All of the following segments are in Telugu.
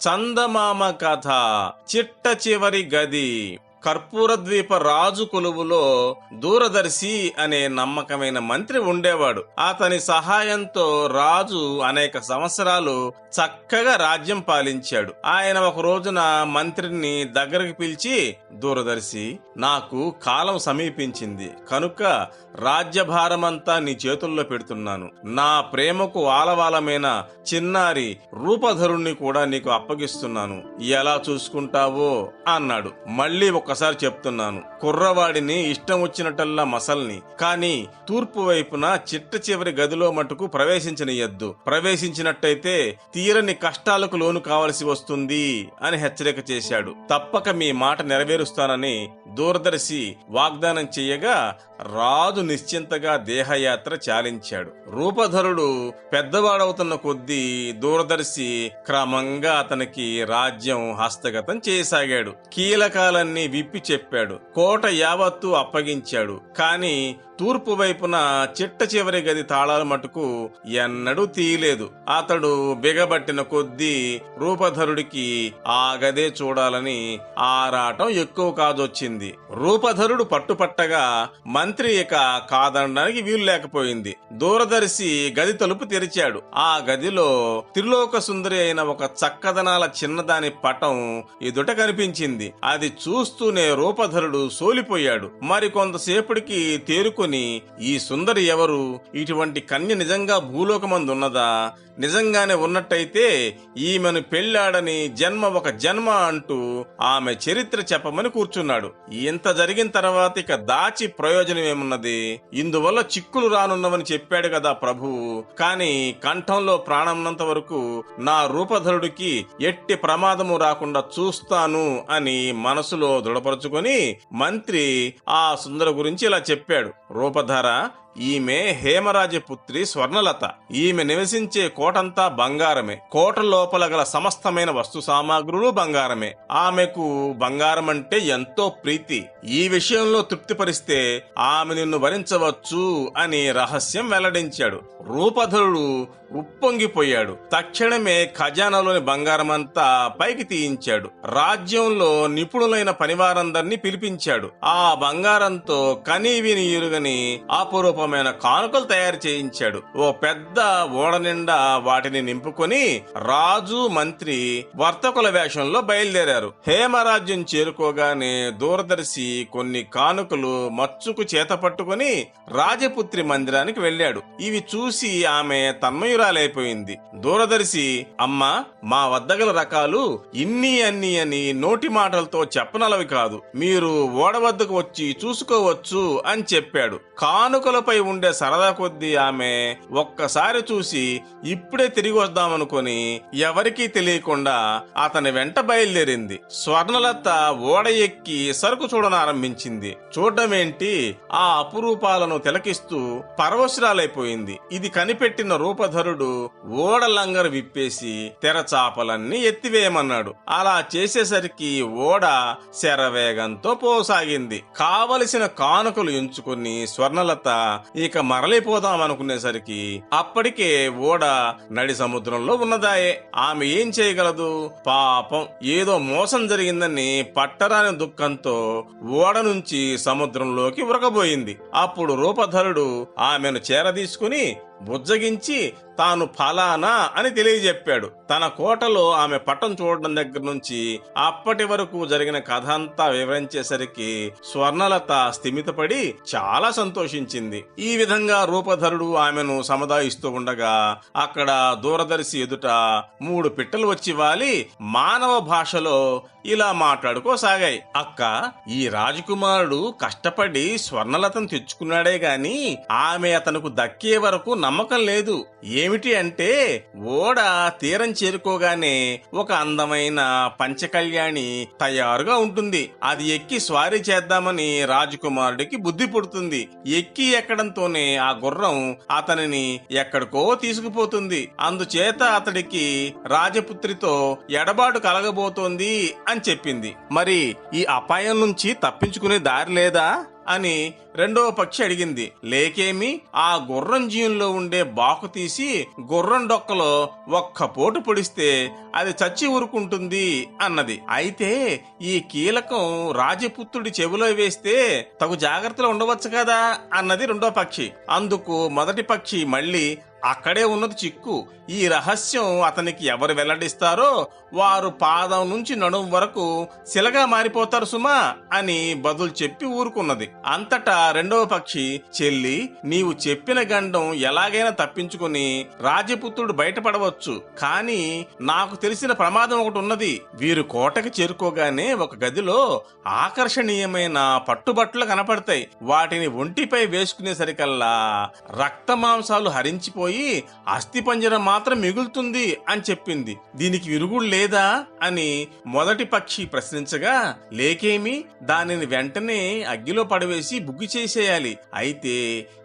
చందమామ కథ. చిట్ట చివరి గది. కర్పూరద్వీప రాజు కొలువులో దూరదర్శి అనే నమ్మకమైన మంత్రి ఉండేవాడు. అతని సహాయంతో రాజు అనేక సంవత్సరాలు చక్కగా రాజ్యం పాలించాడు. ఆయన ఒక రోజున మంత్రిని దగ్గరకు పిలిచి, దూరదర్శి, నాకు కాలం సమీపించింది కనుక రాజ్యభారమంతా నీ చేతుల్లో పెడుతున్నాను. నా ప్రేమకు ఆలవాలమైన చిన్నారి రూపధరుణ్ణి కూడా నీకు అప్పగిస్తున్నాను. ఎలా చూసుకుంటావో అన్నాడు. మళ్ళీ ఒకసారి చెప్తున్నాను, కుర్రవాడిని ఇష్టం వచ్చినట్టల్లా మసల్ని, కానీ తూర్పు వైపున చిట్ట చివరి గదిలో మటుకు ప్రవేశించనియద్దు. ప్రవేశించినట్టయితే తీరని కష్టాలకు లోను కావలసి వస్తుంది అని హెచ్చరిక చేశాడు. తప్పక మీ మాట నెరవేరుస్తానని దూరదర్శి వాగ్దానం చెయ్యగా రాజు నిశ్చింతగా దేహయాత్ర చాలించాడు. రూపధరుడు పెద్దవాడవుతున్న కొద్దీ దూరదర్శి క్రమంగా అతనికి రాజ్యం హస్తగతం చేయసాగాడు. కీలకాలన్నీ విప్పి చెప్పాడు. కోట యావత్తు అప్పగించాడు. కాని తూర్పు వైపున చిట్ట చివరి గది తాళాల మటుకు ఎన్నడూ తీయలేదు. అతడు బిగబట్టిన కొద్దీ రూపధరుడికి ఆ గదే చూడాలని ఆరాటం ఎక్కువ కాజొచ్చింది. రూపధరుడు పట్టుపట్టగా మంత్రి ఇక కాదనడానికి వీలు లేకపోయింది. దూరదర్శి గది తలుపు తెరిచాడు. ఆ గదిలో త్రిలోక సుందరి అయిన ఒక చక్కదనాల చిన్నదాని పటం ఎదుట కనిపించింది. అది చూస్తూనే రూపధరుడు సోలిపోయాడు. మరికొంతసేపటికి తేరుకొని, ఈ సుందరి ఎవరు? ఇటువంటి కన్య నిజంగా భూలోకమందున్నదా? నిజంగానే ఉన్నట్టయితే ఈమెను పెళ్ళాడని జన్మ ఒక జన్మ అంటూ ఆమె చరిత్ర చెప్పమని కూర్చున్నాడు. ఇంత జరిగిన తర్వాత ఇక దాచి ప్రయోజనమేమున్నది? ఇందువల్ల చిక్కులు రానున్నవని చెప్పాడు కదా ప్రభువు. కాని కంఠంలో ప్రాణంనంత వరకు నా రూపధరుడికి ఎట్టి ప్రమాదము రాకుండా చూస్తాను అని మనసులో దృఢపరుచుకొని మంత్రి ఆ సుందర గురించి ఇలా చెప్పాడు. రూపధర, ఈమె హేమరాజపుత్రి స్వర్ణలత. ఈమె నివసించే కోటంతా బంగారమే. కోట లోపల గల సమస్తమైన వస్తు సామాగ్రులు బంగారమే. ఆమెకు బంగారం అంటే ఎంతో ప్రీతి. ఈ విషయంలో తృప్తిపరిస్తే ఆమె నిన్ను వరించవచ్చు అని రహస్యం వెల్లడించాడు. రూపధరుడు ఉప్పొంగిపోయాడు. తక్షణమే ఖజానాలోని బంగారమంతా పైకి తీయించాడు. రాజ్యంలో నిపుణులైన పనివారందరినీ పిలిపించాడు. ఆ బంగారంతో కనీవిని ఎరుగని అపురూపమైన కానుకలు తయారు చేయించాడు. ఓ పెద్ద ఓడ నిండా వాటిని నింపుకొని రాజు మంత్రి వర్తకుల వేషంలో బయలుదేరారు. హేమరాజ్యం చేరుకోగానే దూరదర్శి కొన్ని కానుకలు మచ్చుకు చేత పట్టుకుని రాజపుత్రి మందిరానికి వెళ్ళాడు. ఇవి చూసి ఆమె తన్మయురాలైపోయింది. దూరదర్శి, అమ్మా, మా వద్ద గల రకాలు ఇన్ని అన్ని అని నోటి మాటలతో చెప్పనలవి కాదు. మీరు ఓడ వద్దకు వచ్చి చూసుకోవచ్చు అని చెప్పాడు. కానుకలపై ఉండే సరదా కొద్దీ ఆమె ఒక్కసారి చూసి ఇప్పుడే తిరిగి వద్దామనుకొని ఎవరికీ తెలియకుండా అతని వెంట బయలుదేరింది. స్వర్ణలత ఓడ ఎక్కి సరుకు చూడనారంభించింది. చూడమేంటి, ఆ అపురూపాలను తిలకిస్తూ పరవశురాలైపోయింది. ఇది కనిపెట్టిన రూపధరుడు ఓడ లంగరు విప్పేసి తెరచాపలన్నీ ఎత్తివేయమన్నాడు. అలా చేసేసరికి ఓడ శరవేగంతో పోసాగింది. కావలసిన కానుకలు ఎంచుకుని స్వర్ణలత ఇక మరలిపోదామనుకునేసరికి అప్పటికే ఓడ నడి సముద్రంలో ఉన్నదాయే. ఆమె ఏం చేయగలదు? పాపం, ఏదో మోసం జరిగిందని పట్టరాని దుఃఖంతో ఓడ నుంచి సముద్రంలోకి ఉరకబోయింది. అప్పుడు రూపధరుడు ఆమెను చేరదీసుకుని బుజ్జగించి తాను ఫలానా అని తెలియజెప్పాడు. తన కోటలో ఆమె పట్టం చూడడం దగ్గర నుంచి అప్పటి వరకు జరిగిన కథ అంతా వివరించేసరికి స్వర్ణలత స్థిమితపడి చాలా సంతోషించింది. ఈ విధంగా రూపధరుడు ఆమెను సముదాయిస్తూ ఉండగా అక్కడ దూరదర్శి ఎదుట 3 పిట్టలు వచ్చి వాలి మానవ భాషలో ఇలా మాట్లాడుకోసాగాయి. అక్క, ఈ రాజకుమారుడు కష్టపడి స్వర్ణలతను తెచ్చుకున్నాడే గాని ఆమె అతనుకు దక్కే వరకు నమ్మకం లేదు. ఏమిటి అంటే, ఓడ తీరం చేరుకోగానే ఒక అందమైన పంచకళ్యాణి తయారుగా ఉంటుంది. అది ఎక్కి స్వారీ చేద్దామని రాజకుమారుడికి బుద్ధి పుడుతుంది. ఎక్కి ఎక్కడంతోనే ఆ గుర్రం అతనిని ఎక్కడికో తీసుకుపోతుంది. అందుచేత అతడికి రాజపుత్రితో ఎడబాటు కలగబోతోంది అని చెప్పింది. మరి ఈ అపాయం నుంచి తప్పించుకునే దారి లేదా అని రెండవ పక్షి అడిగింది. లేకేమి, ఆ గుర్రం జీవుల్లో ఉండే బాకు తీసి గుర్రం డొక్కలో ఒక్క పోటు పొడిస్తే అది చచ్చి ఊరుకుంటుంది అన్నది. అయితే ఈ కీలకం రాజపుత్రుడి చెవిలో వేస్తే తగు జాగ్రత్తలు ఉండవచ్చు కదా అన్నది రెండో పక్షి. అందుకు మొదటి పక్షి మళ్ళీ అక్కడే ఉన్నది చిక్కు. ఈ రహస్యం అతనికి ఎవరు వెల్లడిస్తారో వారు పాదం నుంచి నడుం వరకు శిలగా మారిపోతారు సుమా అని బదులు చెప్పి ఊరుకున్నది. అంతటా రెండవ పక్షి, చెల్లి, నీవు చెప్పిన గండం ఎలాగైనా తప్పించుకుని రాజపుత్రుడు బయటపడవచ్చు. కాని నాకు తెలిసిన ప్రమాదం ఒకటి ఉన్నది. వీరు కోటకి చేరుకోగానే ఒక గదిలో ఆకర్షణీయమైన పట్టుబట్టలు కనపడతాయి. వాటిని ఒంటిపై వేసుకునేసరికల్లా రక్త మాంసాలు హరించిపోయి అస్థిపంజరం మాత్రం మిగులుతుంది అని చెప్పింది. దీనికి విరుగుడు లేదా అని మొదటి పక్షి ప్రశ్నించగా, లేకేమి, దానిని వెంటనే అగ్గిలో పడవేసి బుగ్గి చేసేయాలి. అయితే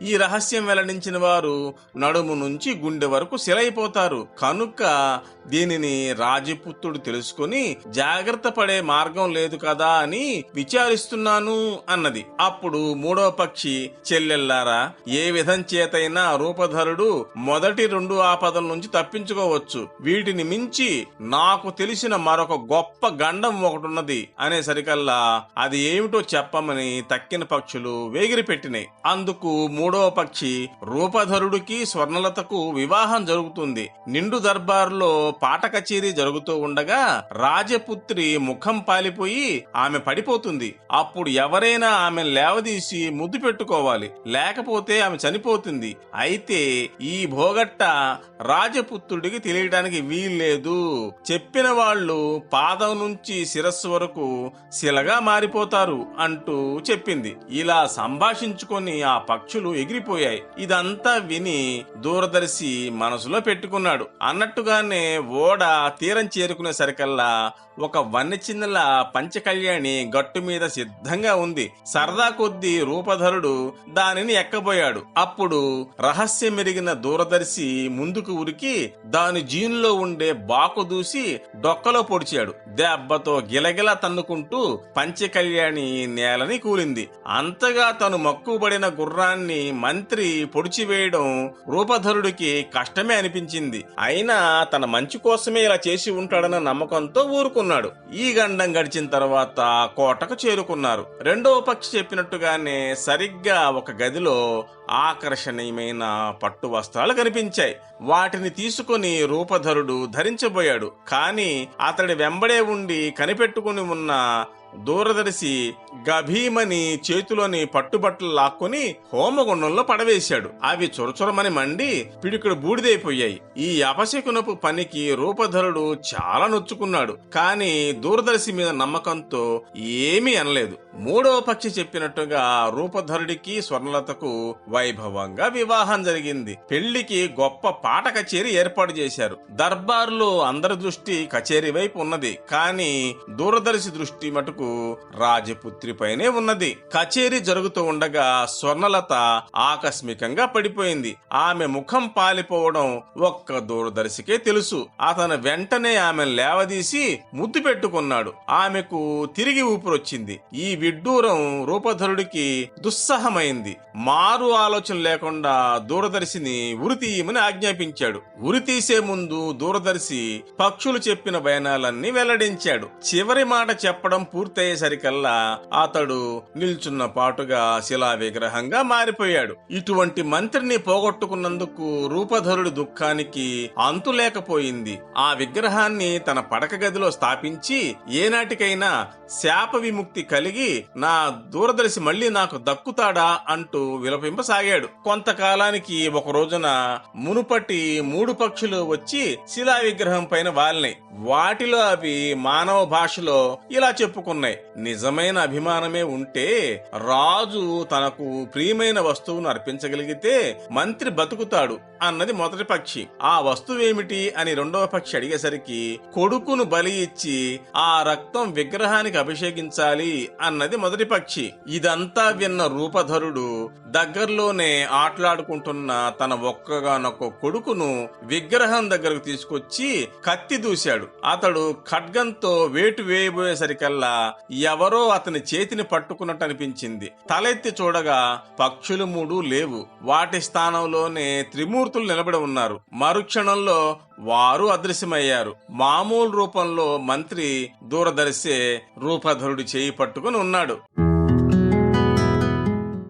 ఈ రహస్యం వెల్లడించిన వారు నడుము నుంచి గుండె వరకు శిలైపోతారు. కనుక దీనిని రాజపుత్రుడు తెలుసుకుని జాగ్రత్త పడే మార్గం లేదు కదా అని విచారిస్తున్నాను అన్నది. అప్పుడు మూడవ పక్షి, చెల్లెల్లారా, ఏ విధం చేతైనా రూపధరుడు మొదటి 2 ఆపదల నుంచి తప్పించుకోవచ్చు. వీటిని మించి నాకు తెలిసిన మరొక గొప్ప గండం ఒకటున్నది అనేసరికల్లా అది ఏమిటో చెప్పమని తక్కిన పక్షులు వేగిరి పెట్టినాయి. అందుకు మూడవ పక్షి, రూపధరుడికి స్వర్ణలతకు వివాహం జరుగుతుంది. నిండు దర్బారులో పాట కచేరీ జరుగుతూ ఉండగా రాజపుత్రి ముఖం పాలిపోయి ఆమె పడిపోతుంది. అప్పుడు ఎవరైనా ఆమె లేవదీసి ముద్దు పెట్టుకోవాలి, లేకపోతే ఆమె చనిపోతుంది. అయితే ఈ భోగట్ట రాజపుత్రుడికి తెలియడానికి వీల్లేదు. చెప్పిన వాళ్ళు పాదం నుంచి శిరస్సు వరకు శిలగా మారిపోతారు అంటూ చెప్పింది. ఇలా సంభాషించుకొని ఆ పక్షులు ఎగిరిపోయాయి. ఇదంతా విని దూరదర్శి మనసులో పెట్టుకున్నాడు. అన్నట్టుగానే ఓడ తీరం చేరుకునే సరికల్లా ఒక వన్యచిన్నెల పంచకళ్యాణి గట్టు మీద సిద్ధంగా ఉంది. సరదా కొద్దీ రూపధరుడు దానిని ఎక్కబోయాడు. అప్పుడు రహస్యం మెరిగిన దూరదర్శి ముందుకు ఉరికి దాని జీనులో ఉండే బాకు దూసి డొక్కలో పొడిచాడు. దెబ్బతో గిలగిల తన్నుకుంటూ పంచకళ్యాణి నేలని కూలింది. అంతగా తను మక్కువబడిన గుర్రాన్ని మంత్రి పొడిచివేయడం రూపధరుడికి కష్టమే అనిపించింది. అయినా తన మంచి కోసమే ఇలా చేసి ఉంటాడన్న నమ్మకంతో ఊరుకున్నాడు. ఈ గండం గడిచిన తర్వాత కోటకు చేరుకున్నారు. రెండవ పక్షి చెప్పినట్టుగానే సరిగ్గా ఒక గదిలో ఆకర్షణీయమైన పట్టు వస్త్రాలు కనిపించాయి. వాటిని తీసుకుని రూపధరుడు ధరించబోయాడు. కాని అతడి వెంబడే ఉండి కనిపెట్టుకుని ఉన్న దూరదర్శి గభీమని చేతిలోని పట్టుబట్టలు లాక్కుని హోమగుండంలో పడవేశాడు. అవి చొరచొరమని మండి పిడికుడు బూడిదైపోయాయి. ఈ అపశకునపు పనికి రూపధరుడు చాలా నొచ్చుకున్నాడు. కాని దూరదర్శి మీద నమ్మకంతో ఏమీ అనలేదు. మూడవ పక్షి చెప్పినట్టుగా రూపధరుడికి స్వర్ణలతకు వైభవంగా వివాహం జరిగింది. పెళ్లికి గొప్ప పాట కచేరీ ఏర్పాటు చేశారు. దర్బారులో అందరి దృష్టి కచేరీ వైపు ఉన్నది. కాని దూరదర్శి దృష్టి మటుకు రాజపుత్రి పైనే ఉన్నది. కచేరీ జరుగుతూ ఉండగా స్వర్ణలత ఆకస్మికంగా పడిపోయింది. ఆమె ముఖం పాలిపోవడం ఒక్క దూరదర్శికే తెలుసు. అతను వెంటనే ఆమె లేవదీసి ముద్దు పెట్టుకున్నాడు. ఆమెకు తిరిగి ఊపిరొచ్చింది. ఈ విడ్డూరం రూపధరుడికి దుస్సహమైంది. మారు ఆలోచన లేకుండా దూరదర్శిని ఉరి తీయమని ఆజ్ఞాపించాడు. ఉరి తీసే ముందు దూరదర్శి పక్షులు చెప్పిన బయనాలన్నీ వెల్లడించాడు. చివరి మాట చెప్పడం పూర్తయ్యేసరికల్లా అతడు నిల్చున్న పాటుగా శిలా విగ్రహంగా మారిపోయాడు. ఇటువంటి మంత్రిని పోగొట్టుకున్నందుకు రూపధరుడి దుఃఖానికి అంతు లేకపోయింది. ఆ విగ్రహాన్ని తన పడక గదిలో స్థాపించి ఏనాటికైనా శాప విముక్తి కలిగి నా దూరదర్శి మళ్లీ నాకు దక్కుతాడా అంటూ విలపింపసాగాడు. కొంతకాలానికి ఒక రోజున మునుపటి 3 పక్షులు వచ్చి శిలా విగ్రహం పైన వాలినాయి. వాటిలో అవి మానవ భాషలో ఇలా చెప్పుకున్నాయి: నిజమైన అభిమానమే ఉంటే రాజు తనకు ప్రియమైన వస్తువును అర్పించగలిగితే మంత్రి బతుకుతాడు అన్నది మొదటి పక్షి. ఆ వస్తువేమిటి అని రెండవ పక్షి అడిగేసరికి కొడుకును బలి ఇచ్చి ఆ రక్తం విగ్రహానికి అభిషేకించాలి అన్నది మొదటి పక్షి. ఇదంతా విన్న రూపధరుడు దగ్గరలోనే ఆటలాడుకుంటున్న తన ఒక్కగానొక్క కొడుకును విగ్రహం దగ్గరకు తీసుకొచ్చి కత్తి దూశాడు. అతడు ఖడ్గంతో వేటు వేయబోయేసరికల్లా ఎవరో అతని చేతిని పట్టుకున్నట్టు అనిపించింది. తలెత్తి చూడగా పక్షులు 3 లేవు. వాటి స్థానంలోనే త్రిమూర్తులు నిలబడి ఉన్నారు. మరుక్షణంలో వారు అదృశ్యమయ్యారు. మామూలు రూపంలో మంత్రి దూరదర్శే రూపధరుడి చేయి పట్టుకుని ఉన్నాడు.